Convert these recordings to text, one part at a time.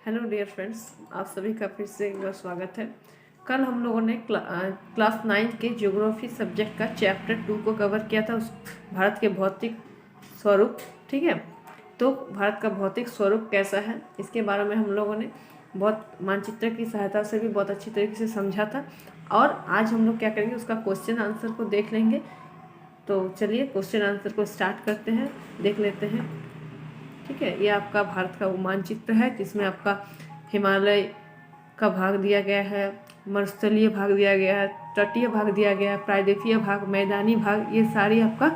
Hello dear friends, आप सभी का फिर से एक बार स्वागत है। कल हम लोगों ने क्लास 9 के ज्योग्राफी सब्जेक्ट का चैप्टर 2 को कवर किया था, उस भारत के भौतिक स्वरूप। ठीक है, तो भारत का भौतिक स्वरूप कैसा है इसके बारे में हम लोगों ने बहुत मानचित्र की सहायता से भी बहुत अच्छी तरीके से समझा था। और आज हम लोग क्या करेंगे, उसका क्वेश्चन आंसर को देख लेंगे। तो चलिए क्वेश्चन आंसर को स्टार्ट करते हैं, देख लेते हैं। ठीक है, ये आपका भारत का वो मानचित्र है जिसमें आपका हिमालय का भाग दिया गया है, मरुस्थलीय भाग दिया गया है, तटीय भाग दिया गया है, प्रायद्वीपीय भाग, मैदानी भाग, ये सारी आपका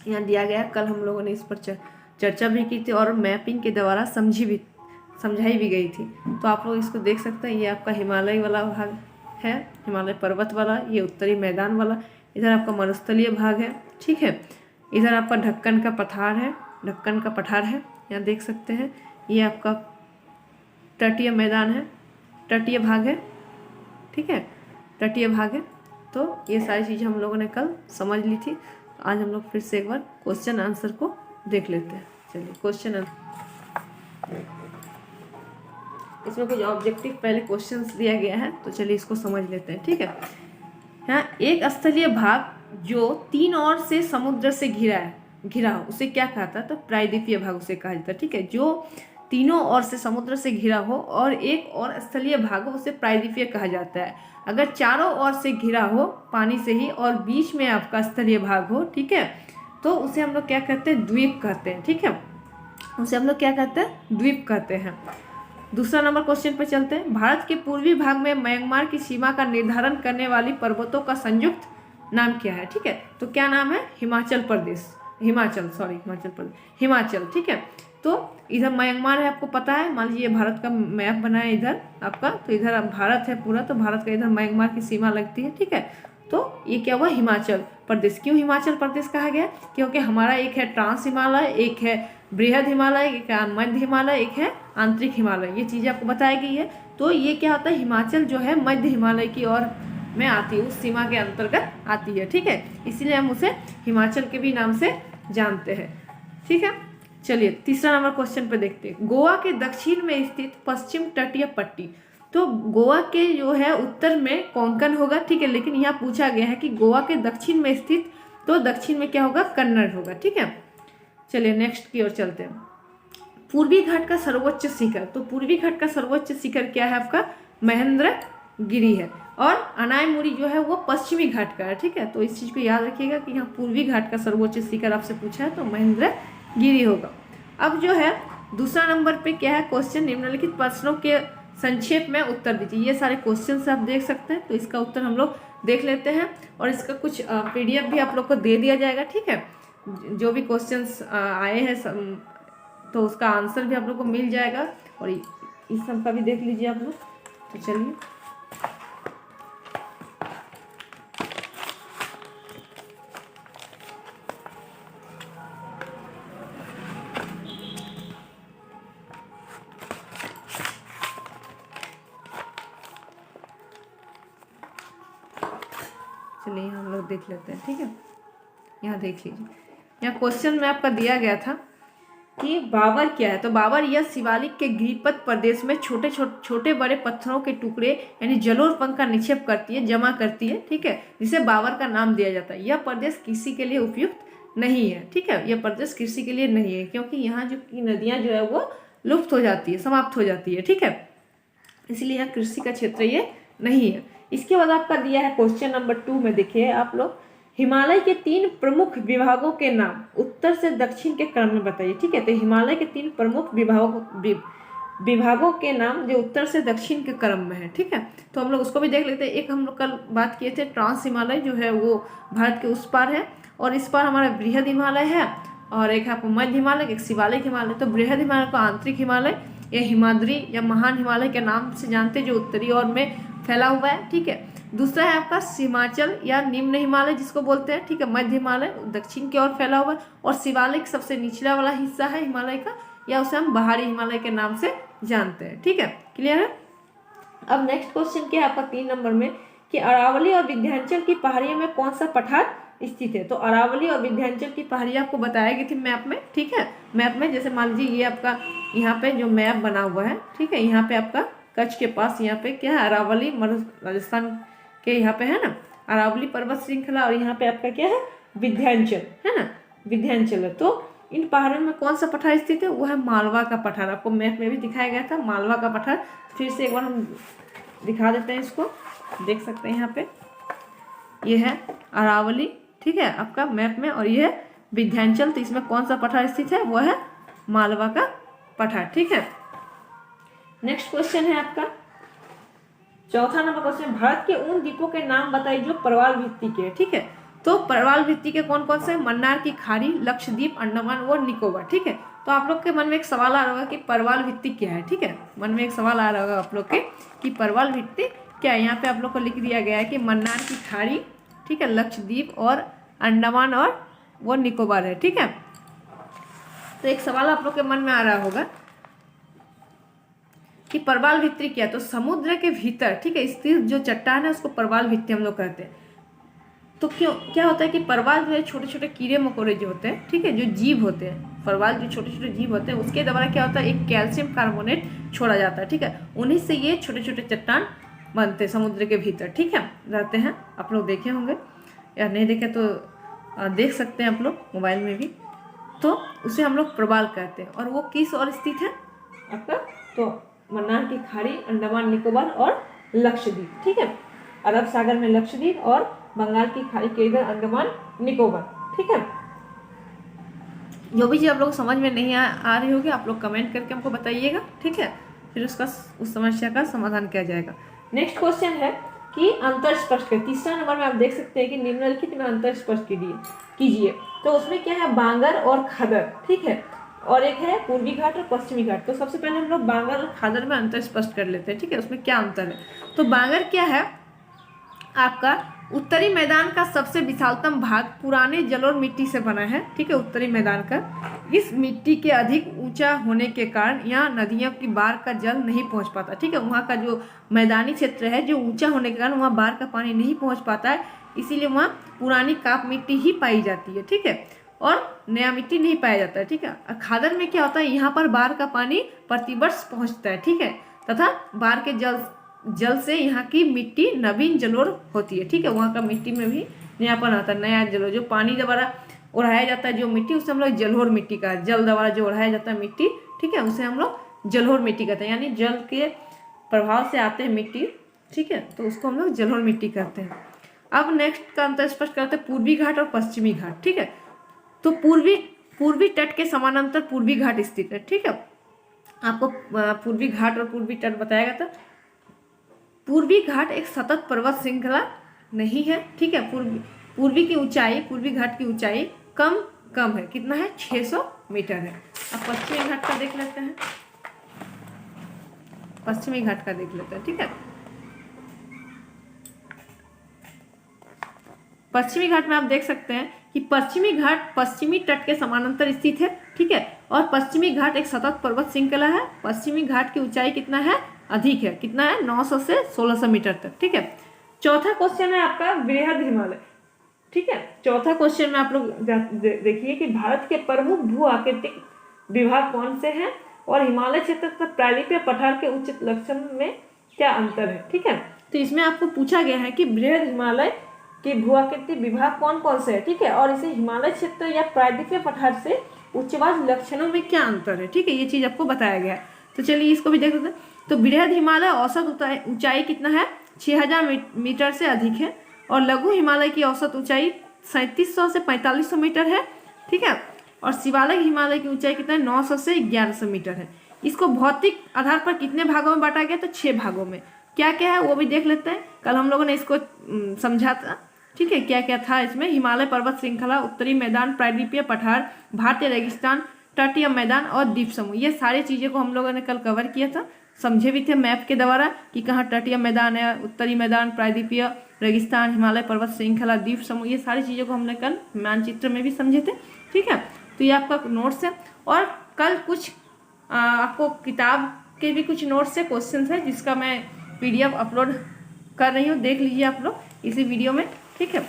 यहाँ दिया गया है। कल हम लोगों ने इस पर चर्चा भी की थी और मैपिंग के द्वारा समझाई भी गई थी। तो आप लोग इसको देख सकते हैं। ये आपका हिमालय वाला भाग है, हिमालय पर्वत वाला, ये उत्तरी मैदान वाला, इधर आपका मरुस्थलीय भाग है। ठीक है, इधर आपका ढक्कन का पठार है, यहाँ देख सकते हैं। ये आपका तटीय मैदान है, तटीय भाग है। ठीक है, तटीय भाग है। तो ये सारी चीज़ें हम लोगों ने कल समझ ली थी। आज हम लोग फिर से एक बार क्वेश्चन आंसर को देख लेते हैं। चलिए क्वेश्चन आंसर, इसमें कुछ ऑब्जेक्टिव पहले क्वेश्चंस दिया गया है, तो चलिए इसको समझ लेते हैं। ठीक है, यहाँ एक स्थलीय भाग जो 3 ओर से समुद्र से घिरा हो उसे क्या कहता है? तो प्रायद्वीपीय भाग उसे कहा जाता है। ठीक है, जो तीनों ओर से समुद्र से घिरा हो और एक और स्थलीय भाग हो उसे प्रायद्वीपीय कहा जाता है। अगर चारों ओर से घिरा हो पानी से ही और बीच में आपका स्थलीय भाग हो, ठीक है, तो उसे हम लोग क्या कहते हैं? द्वीप कहते हैं। ठीक है, उसे हम लोग क्या कहते हैं? द्वीप कहते हैं। दूसरा नंबर क्वेश्चन पर चलते हैं। भारत के पूर्वी भाग में म्यांमार की सीमा का निर्धारण करने वाली पर्वतों का संयुक्त नाम क्या है? ठीक है, तो क्या नाम है? हिमाचल प्रदेश, हिमाचल प्रदेश, हिमाचल। ठीक है, तो इधर म्यांमार है, आपको पता है। मान लीजिए भारत का मैप बना है इधर आपका, तो इधर भारत है पूरा, तो भारत का इधर म्यांमार की सीमा लगती है। ठीक है, तो ये क्या हुआ? हिमाचल प्रदेश। क्यों हिमाचल प्रदेश कहा गया? क्योंकि हमारा एक है ट्रांस हिमालय, एक है बृहद हिमालय, एक है मध्य हिमालय, एक है आंतरिक हिमालय। ये चीज़ें आपको बताई गई है। तो ये क्या होता है? हिमाचल जो है मध्य हिमालय की ओर में आती है, उस सीमा के अंतर्गत आती है। ठीक है, इसीलिए हम उसे हिमाचल के भी नाम से जानते हैं। ठीक है, चलिए तीसरा नंबर क्वेश्चन पे देखते हैं। गोवा के दक्षिण में स्थित पश्चिम तटीय पट्टी, तो गोवा के जो है उत्तर में कोंकण होगा। ठीक है, लेकिन यहाँ पूछा गया है कि गोवा के दक्षिण में स्थित, तो दक्षिण में क्या होगा? कन्नड़ होगा। ठीक है, चलिए नेक्स्ट की ओर चलते हैं। पूर्वी घाट का सर्वोच्च शिखर, तो पूर्वी घाट का सर्वोच्च शिखर क्या है? आपका महेंद्रगिरी है। और अनायमुड़ी जो है वो पश्चिमी घाट का है। ठीक है, तो इस चीज को याद रखिएगा कि यहाँ पूर्वी घाट का सर्वोच्च शिखर आपसे पूछा है तो महेंद्रगिरी होगा। अब जो है दूसरा नंबर पे क्या है क्वेश्चन? निम्नलिखित प्रश्नों के संक्षेप में उत्तर दीजिए। ये सारे क्वेश्चन से आप देख सकते हैं, तो इसका उत्तर हम लोग देख लेते हैं और इसका कुछ PDF भी आप लोग को दे दिया जाएगा। ठीक है, जो भी क्वेश्चंस आए हैं तो उसका आंसर भी आप लोग को मिल जाएगा और इस सब का भी देख लीजिए आप लोग। तो चलिए हम लोग देख लेते हैं। ठीक है, यहाँ देख लीजिए, यहाँ क्वेश्चन में आपका दिया गया था कि बावर क्या है? तो बावर यह शिवालिक के गिरिपथ प्रदेश में छोटे बड़े पत्थरों के टुकड़े यानी जलोढ़ का निक्षेप करती है, जमा करती है। ठीक है, जिसे बावर का नाम दिया जाता है। यह प्रदेश कृषि के लिए उपयुक्त नहीं है। ठीक है, यह प्रदेश कृषि के लिए नहीं है क्योंकि यहाँ जो की नदियाँ जो है वो लुप्त हो जाती है, समाप्त हो जाती है। ठीक है, इसलिए यहाँ कृषि का क्षेत्र ये नहीं है। इसके बाद आपका दिया है क्वेश्चन नंबर 2 में, देखिए आप लोग, हिमालय के 3 प्रमुख विभागों के नाम उत्तर से दक्षिण के क्रम में बताइए। ठीक है, तो हिमालय के 3 प्रमुख विभागों के नाम जो उत्तर से दक्षिण के क्रम में है। ठीक है, तो हम लोग उसको भी देख लेते हैं। एक हम लोग कल बात किए थे, ट्रांस हिमालय जो है वो भारत के उस पार है और इस पार हमारा बृहद हिमालय है और एक आपको मध्य हिमालय, एक शिवालिक हिमालय। तो बृहद हिमालय को आंतरिक हिमालय या हिमाद्री या महान हिमालय के नाम से जानते हैं, जो उत्तरी ओर में फैला हुआ है। ठीक है, दूसरा है आपका हिमाचल या निम्न हिमालय जिसको बोलते हैं। ठीक है, मध्य हिमालय दक्षिण की ओर फैला हुआ है और शिवालिक सबसे निचला वाला हिस्सा है हिमालय का, या उसे हम बाहरी हिमालय के नाम से जानते हैं। ठीक है, क्लियर है? अब नेक्स्ट क्वेश्चन क्या है आपका 3 नंबर में कि अरावली और विंध्याचल की पहाड़ियों में कौन सा पठार स्थित है। तो अरावली और विंध्याचल की पहाड़ियाँ आपको बताया गई थी मैप में, ठीक है। मैप में जैसे मान लीजिए ये आपका यहाँ पे जो मैप बना हुआ है, ठीक है, यहाँ पे आपका कच्छ के पास यहाँ पे क्या है, अरावली राजस्थान के यहाँ पे है ना अरावली पर्वत श्रृंखला, और यहाँ पे आपका क्या है, विंध्याचल है ना, विंध्याचल है। तो इन पहाड़ों में कौन सा पठार स्थित है, वो है मालवा का पठार। आपको मैप में भी दिखाया गया था मालवा का पठार। फिर से एक बार हम दिखा देते हैं इसको, देख सकते हैं यहाँ पे ये है अरावली, ठीक है, आपका मैप में, और ये है विंध्याचल। तो इसमें कौन सा पठार स्थित है, वो है मालवा का पठार, ठीक है। नेक्स्ट क्वेश्चन है आपका चौथा नंबर क्वेश्चन, भारत के उन द्वीपों के नाम बताइए जो परवाल भित्ति के, ठीक है। तो परवाल भित्ति के कौन कौन से, मन्नार की खाड़ी, लक्षद्वीप, अंडमान और निकोबार, ठीक है। तो आप लोग के मन में एक सवाल आ रहा होगा कि परवाल भित्ति क्या है, ठीक है, मन में एक सवाल आ रहा होगा आप लोग के कि परवाल भित्ति क्या है। यहाँ पे आप लोग को लिख दिया गया है कि मन्नार की खाड़ी, ठीक है, लक्षद्वीप और अंडमान और वो निकोबार है, ठीक है। तो एक सवाल आप लोग के मन में आ रहा होगा कि परवाल भित्ति क्या है। तो समुद्र के भीतर, ठीक है, स्थित जो चट्टान है उसको परवाल भित्ति हम लोग कहते हैं। तो क्यों क्या होता है कि परवाल जो है छोटे छोटे कीड़े मकोड़े जो होते हैं, ठीक है, जो जीव होते हैं, परवाल जो छोटे छोटे जीव होते हैं उसके द्वारा क्या होता है, एक कैल्शियम कार्बोनेट छोड़ा जाता है, ठीक है। उन्हीं से ये छोटे छोटे चट्टान बनते हैं समुद्र के भीतर, ठीक है, रहते हैं। आप लोग देखे होंगे या नहीं देखे तो देख सकते हैं आप लोग मोबाइल में भी। तो उसे हम लोग परवाल कहते हैं। और वो किस और स्थित है आपका, तो मन्नार की खाड़ी, अंडमान निकोबार और लक्षद्वीप, ठीक है, अरब सागर में लक्षद्वीप और बंगाल की खाड़ी के इधर अंडमान निकोबार, ठीक है। जो भी चीज़ आप लोग समझ में नहीं आ रही होगी आप लोग कमेंट करके हमको बताइएगा, ठीक है, फिर उस समस्या का समाधान किया जाएगा। नेक्स्ट क्वेश्चन है कि अंतर स्पष्ट करें। तीसरा नंबर में आप देख सकते हैं कि निम्नलिखित में अंतर स्पष्ट कीजिए। तो उसमें क्या है, बांगर और खदर, ठीक है, और एक है पूर्वी घाट और पश्चिमी घाट। तो सबसे पहले हम लोग बांगर और खदर में अंतर स्पष्ट कर लेते हैं, ठीक है, उसमें क्या अंतर है। तो बांगर क्या है, आपका उत्तरी मैदान का सबसे विशालतम भाग पुराने जल और मिट्टी से बना है, ठीक है, उत्तरी मैदान का। इस मिट्टी के अधिक ऊंचा होने के कारण यहाँ नदियों की बाढ़ का जल नहीं पहुंच पाता, ठीक है। वहाँ का जो मैदानी क्षेत्र है जो ऊंचा होने के कारण वहाँ बाढ़ का पानी नहीं पहुंच पाता है, इसीलिए वहाँ पुरानी काप मिट्टी ही पाई जाती है, ठीक है, और नया मिट्टी नहीं पाया जाता है, ठीक है। और खादर में क्या होता है, यहाँ पर बाढ़ का पानी प्रतिवर्ष पहुँचता है, ठीक है, तथा बाढ़ के जल से यहाँ की मिट्टी नवीन जलोढ़ होती है, ठीक है। वहाँ का मिट्टी में भी नयापन आता है, नया जलोढ़, जो पानी द्वारा उड़ाया जाता है जो मिट्टी उसे हम लोग जलोढ़ मिट्टी का, जल द्वारा जो उड़ाया जाता है मिट्टी, ठीक है, उसे हम लोग जलोढ़ मिट्टी कहते हैं। यानी जल के प्रभाव से आते हैं मिट्टी, ठीक है, तो उसको हम लोग जलोढ़ मिट्टी कहते हैं। अब नेक्स्ट का अंतर स्पष्ट करते हैं पूर्वी घाट और पश्चिमी घाट, ठीक है। तो पूर्वी तट के समानांतर पूर्वी घाट स्थित है, ठीक है। आपको पूर्वी घाट और पूर्वी तट बताया गया था। पूर्वी घाट एक सतत पर्वत श्रृंखला नहीं है, ठीक है। पूर्वी घाट की ऊंचाई कम है, कितना है, 600 मीटर है। अब पश्चिमी घाट का देख लेते हैं, ठीक है। पश्चिमी घाट में आप देख सकते हैं कि पश्चिमी घाट पश्चिमी तट के समानांतर स्थित है, ठीक है, और पश्चिमी घाट एक सतत पर्वत श्रृंखला है। पश्चिमी घाट की ऊंचाई कितना है, अधिक है, कितना है, 900 से 1600 मीटर तक, ठीक है। चौथा क्वेश्चन है आपका बृहद हिमालय, ठीक है। चौथा क्वेश्चन में आप लोग देखिए कि भारत के प्रमुख भू आकृतिक विभाग कौन से हैं और हिमालय क्षेत्र तथा प्रायद्वीपीय पठार के उचित लक्षण में क्या अंतर है, ठीक है। तो इसमें आपको पूछा गया है कि बृहद हिमालय के भू आकृतिक विभाग कौन कौन से है, ठीक है, और इसे हिमालय क्षेत्र या प्रायद्वीपीय पठार से उच्चवास लक्षणों में क्या अंतर है, ठीक है, ये चीज आपको बताया गया है। तो चलिए इसको भी देख लेते हैं। तो बृहद हिमालय औसत ऊंचाई कितना है, 6000 मीटर से अधिक है, और लघु हिमालय की औसत ऊंचाई 3700 से 4500 मीटर है, ठीक है, और शिवालिक हिमालय की ऊंचाई कितना है, 900 से 1100 मीटर है। इसको भौतिक आधार पर कितने भागों में बांटा गया, तो 6 भागों में। क्या क्या है वो भी देख लेते हैं, कल हम लोगों ने इसको समझा था, ठीक है, क्या क्या था इसमें। हिमालय पर्वत श्रृंखला, उत्तरी मैदान, प्रायद्वीपीय पठार, भारतीय रेगिस्तान, तटीय मैदान और द्वीप समूह, ये सारी चीज़ों को हम लोगों ने कल कवर किया था, समझे भी थे मैप के द्वारा कि कहाँ तटीय मैदान है, उत्तरी मैदान, प्रायद्वीपीय रेगिस्तान, हिमालय पर्वत श्रृंखला, द्वीप समूह, ये सारी चीज़ों को हमने कल मानचित्र में भी समझे थे, ठीक है। तो ये आपका नोट्स है, और कल कुछ आपको किताब के भी कुछ नोट्स है, क्वेश्चन है, जिसका मैं PDF अपलोड कर रही हूँ, देख लीजिए आप लोग इसी वीडियो में, ठीक है।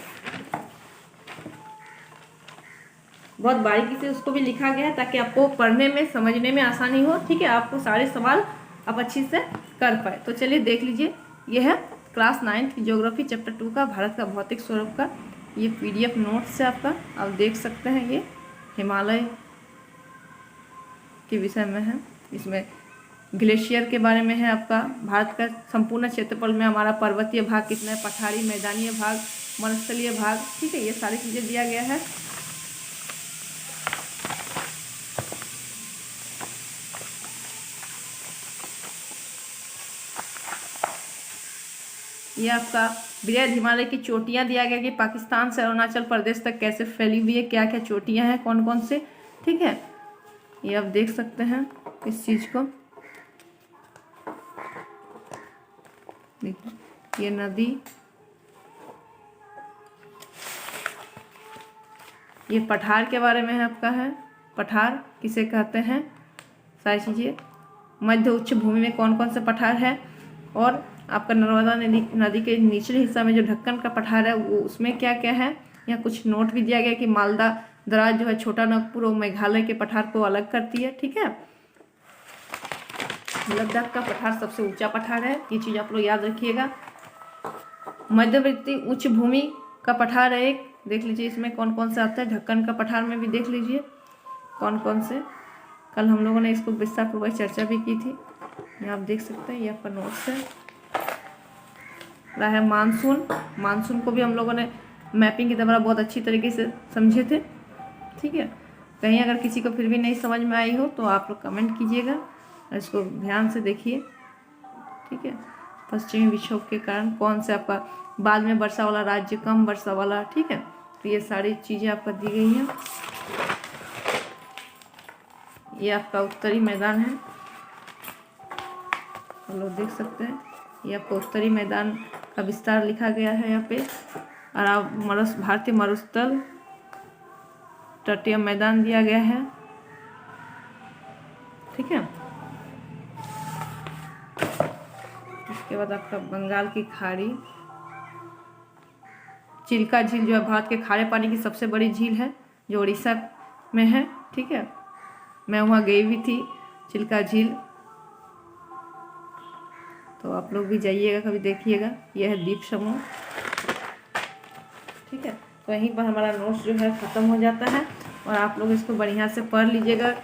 बहुत बारीकी से उसको भी लिखा गया है ताकि आपको पढ़ने में समझने में आसानी हो। ठीक है, आपको सारे सवाल आप अच्छी से कर पाए। तो चलिए देख लीजिए, ये है क्लास 9 की ज्योग्राफी चैप्टर 2 का भारत का भौतिक स्वरूप का ये PDF नोट्स है आपका। आप देख सकते हैं, ये हिमालय के विषय में है। इसमें ग्लेशियर के बारे में है आपका, भारत का संपूर्ण क्षेत्रफल में हमारा पर्वतीय भाग कितना है, पठारी, मैदानीय भाग, मरुस्थलीय भाग। ठीक है, ये सारी चीज़ें दिया गया है। ये आपका वृहद हिमालय की चोटियां दिया गया कि पाकिस्तान से अरुणाचल प्रदेश तक कैसे फैली हुई है, क्या क्या चोटियां हैं, कौन कौन से। ठीक है, ये आप देख सकते हैं इस चीज़ को। ये नदी, ये पठार के बारे में है आपका, है पठार किसे कहते हैं, सारी चीज़ें। मध्य उच्च भूमि में कौन कौन से पठार है, और आपका नर्मदा नदी के निचले हिस्सा में जो ढक्कन का पठार है वो उसमें क्या क्या है। यहाँ कुछ नोट भी दिया गया कि मालदा दराज जो है छोटा नागपुर और मेघालय के पठार को अलग करती है। ठीक है, लद्दाख का पठार सबसे ऊंचा पठार है, ये चीज़ आप लोग याद रखिएगा। मध्यवर्ती उच्च भूमि का पठार है एक, देख लीजिए इसमें कौन कौन से आता है। ढक्कन का पठार में भी देख लीजिए कौन कौन से, कल हम लोगों ने इसको विस्तारपूर्वक चर्चा भी की थी। ये आप देख सकते हैं, ये आपका नोट्स है। रहा है मानसून, मानसून को भी हम लोगों ने मैपिंग के द्वारा बहुत अच्छी तरीके से समझे थे। ठीक है, कहीं अगर किसी को फिर भी नहीं समझ में आई हो तो आप लोग कमेंट कीजिएगा, इसको ध्यान से देखिए। ठीक है, पश्चिमी विक्षोभ के कारण कौन से आपका बाद में वर्षा वाला राज्य, कम वर्षा वाला। ठीक है, तो ये सारी चीज़ें आपको दी गई हैं। ये आपका उत्तरी मैदान है, हम लोग देख सकते हैं। ये आपको उत्तरी मैदान का विस्तार लिखा गया है यहाँ पे। और भारतीय मरुस्थल तटीय मैदान दिया गया है। ठीक है, इसके बाद आपका बंगाल की खाड़ी, चिल्का झील जो है भारत के खारे पानी की सबसे बड़ी झील है जो उड़ीसा में है। ठीक है, मैं वहाँ गई भी थी, चिल्का झील, तो आप लोग भी जाइएगा कभी, देखिएगा। यह है द्वीप समूह। ठीक है, तो यहीं पर हमारा नोट्स जो है ख़त्म हो जाता है और आप लोग इसको बढ़िया से पढ़ लीजिएगा।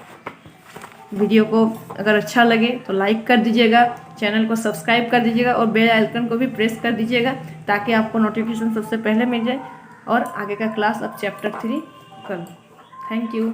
वीडियो को अगर अच्छा लगे तो लाइक कर दीजिएगा, चैनल को सब्सक्राइब कर दीजिएगा और बेल आइकन को भी प्रेस कर दीजिएगा ताकि आपको नोटिफिकेशन सबसे पहले मिल जाए और आगे का क्लास अब चैप्टर 3 कर लो। Thank you.